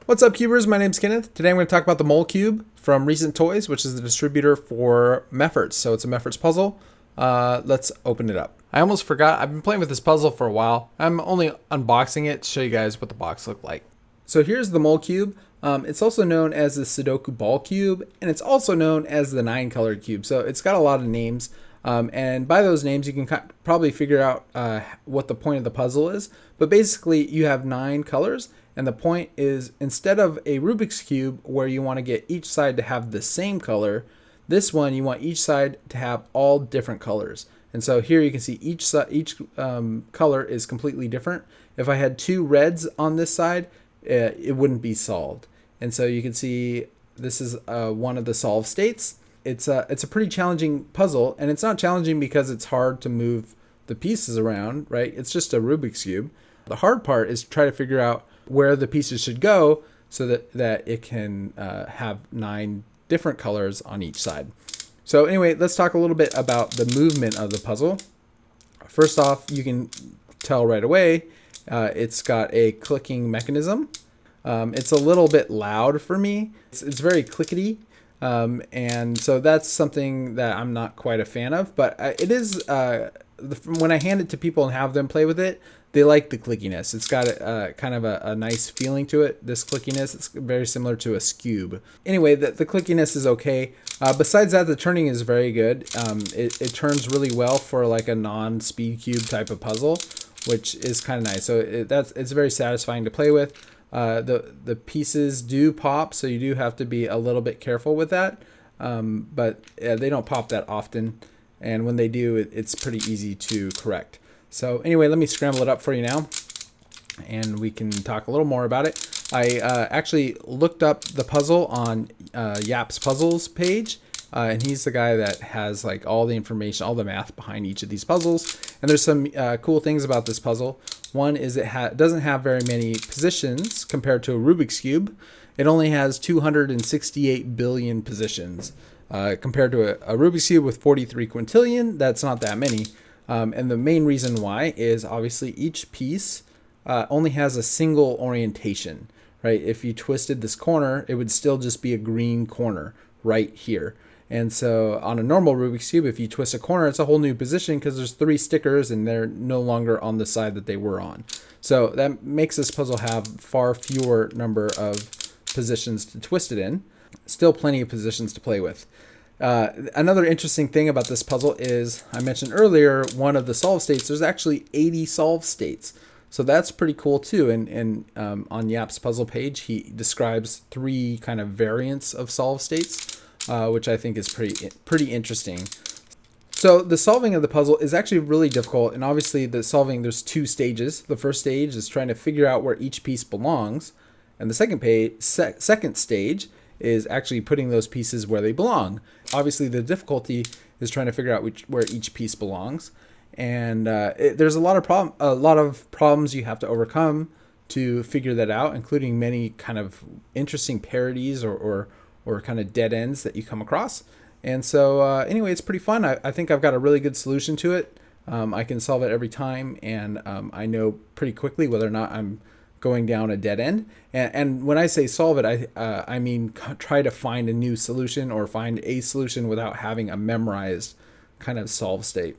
What's up, Cubers? My name's Kenneth. Today I'm going to talk about the Molecube from Recent Toys, which is the distributor for Mefferts. So it's a Mefferts puzzle. Let's open it up. I almost forgot. I've been playing with this puzzle for a while. I'm only unboxing it to show you guys what the box looked like. So here's the Molecube. It's also known as the Sudoku Ball Cube, and it's also known as the 9-color cube. So it's got a lot of names. And by those names, you can probably figure out what the point of the puzzle is. But basically, you have 9 colors. And the point is, instead of a Rubik's Cube where you want to get each side to have the same color, this one you want each side to have all different colors. And so here you can see each color is completely different. If I had 2 reds on this side, it wouldn't be solved. And so you can see this is one of the solved states. It's a pretty challenging puzzle, and it's not challenging because it's hard to move the pieces around, right? It's just a Rubik's Cube. The hard part is to try to figure out where the pieces should go so that it can have 9 different colors on each side. So anyway, let's talk a little bit about the movement of the puzzle. First off, you can tell right away it's got a clicking mechanism. It's a little bit loud for me. It's very clickety. And so that's something that I'm not quite a fan of, but it is, when I hand it to people and have them play with it, they like the clickiness. It's got kind of a nice feeling to it, this clickiness. It's very similar to a Scube. Anyway, the clickiness is okay. Besides that, the turning is very good. It turns really well for like a non-speed cube type of puzzle, which is kind of nice. So it's very satisfying to play with. The pieces do pop, so you do have to be a little bit careful with that. But they don't pop that often. And when they do, it's pretty easy to correct. So anyway, let me scramble it up for you now, and we can talk a little more about it. I actually looked up the puzzle on Yap's Puzzles page, and he's the guy that has like all the information, all the math behind each of these puzzles. And there's some cool things about this puzzle. One is it doesn't have very many positions compared to a Rubik's Cube. It only has 268 billion positions. Compared to a Rubik's Cube with 43 quintillion, that's not that many. And the main reason why is obviously each piece only has a single orientation, right? If you twisted this corner, it would still just be a green corner right here. And so on a normal Rubik's Cube, if you twist a corner, it's a whole new position because there's 3 stickers and they're no longer on the side that they were on. So that makes this puzzle have far fewer number of positions to twist it in. Still plenty of positions to play with. Another interesting thing about this puzzle is, I mentioned earlier, one of the solve states, there's actually 80 solve states. So that's pretty cool too. And on Yap's puzzle page, he describes 3 kind of variants of solve states, which I think is pretty interesting. So the solving of the puzzle is actually really difficult. And obviously there's 2 stages. The first stage is trying to figure out where each piece belongs. And the second stage is actually putting those pieces where they belong. Obviously, the difficulty is trying to figure out where each piece belongs, and there's a lot of problems you have to overcome to figure that out, including many kind of interesting parodies or kind of dead ends that you come across. And so anyway, it's pretty fun. I think I've got a really good solution to it. I can solve it every time, and I know pretty quickly whether or not I'm going down a dead end. And when I say solve it, I mean try to find a new solution or find a solution without having a memorized kind of solve state.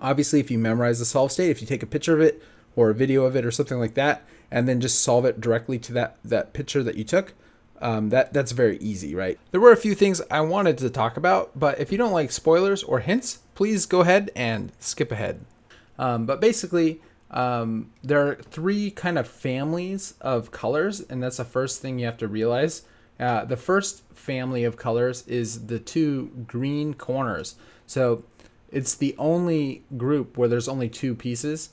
Obviously, if you memorize the solve state, if you take a picture of it or a video of it or something like that, and then just solve it directly to that picture that you took, that's very easy, right? There were a few things I wanted to talk about, but if you don't like spoilers or hints, please go ahead and skip ahead. But basically, there are 3 kind of families of colors, and that's the first thing you have to realize. The first family of colors is the 2 green corners. So it's the only group where there's only 2 pieces,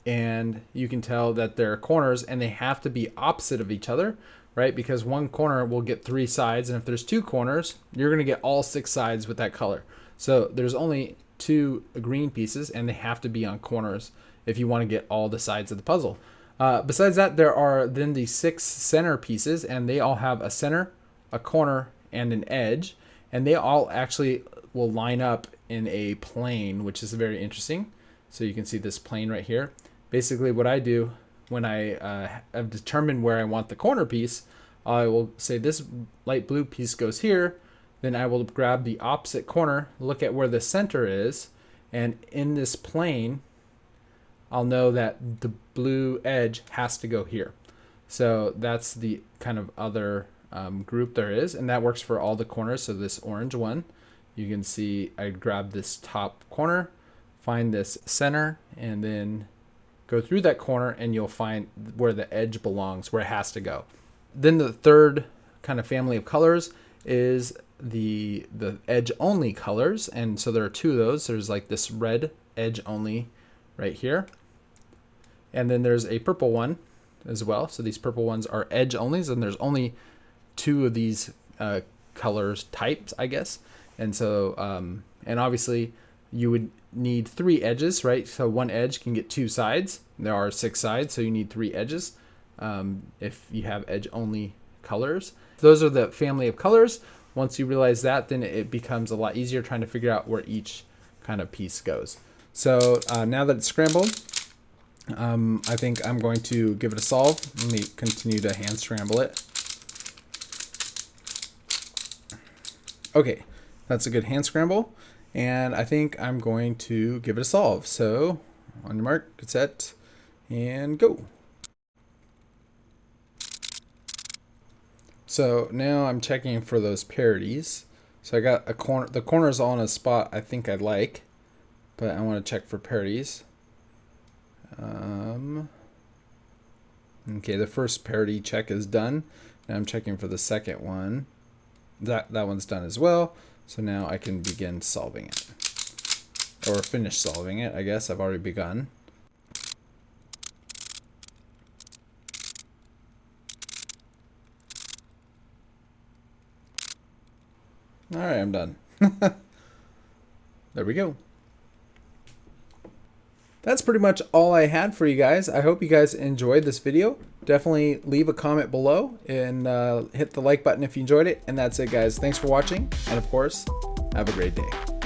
and you can tell that they're corners, and they have to be opposite of each other, right? Because one corner will get 3 sides, and if there's 2 corners, you're going to get all 6 sides with that color. So there's only 2 green pieces, and they have to be on corners if you want to get all the sides of the puzzle. Besides that, there are then the 6 center pieces, and they all have a center, a corner, and an edge, and they all actually will line up in a plane, which is very interesting. So you can see this plane right here. Basically what I do when I have determined where I want the corner piece, I will say this light blue piece goes here. Then I will grab the opposite corner, look at where the center is, and in this plane, I'll know that the blue edge has to go here. So that's the kind of other group there is, and that works for all the corners. So this orange one, you can see I grab this top corner, find this center, and then go through that corner, and you'll find where the edge belongs, where it has to go. Then the third kind of family of colors is the edge only colors, and so there are two of those. There's like this red edge only right here, and then there's a purple one as well. So these purple ones are edge onlys, and there's only two of these colors types, I guess. And so and obviously you would need 3 edges, right? So one edge can get 2 sides. There are 6 sides, so you need 3 edges if you have edge only colors. Those are the family of colors. Once you realize that, then it becomes a lot easier trying to figure out where each kind of piece goes. So now that it's scrambled, I think I'm going to give it a solve. Let me continue to hand scramble it. Okay, that's a good hand scramble. And I think I'm going to give it a solve. So on your mark, get set, and go. So now I'm checking for those parities. So I got a corner, the corner's all in a spot I think I like, but I want to check for parities. Okay, the first parity check is done. Now I'm checking for the second one. That one's done as well. So now I can begin solving it, or finish solving it. I guess I've already begun. All right, I'm done. There we go. That's pretty much all I had for you guys. I hope you guys enjoyed this video. Definitely leave a comment below and hit the like button if you enjoyed it. And that's it, guys. Thanks for watching. And of course, have a great day.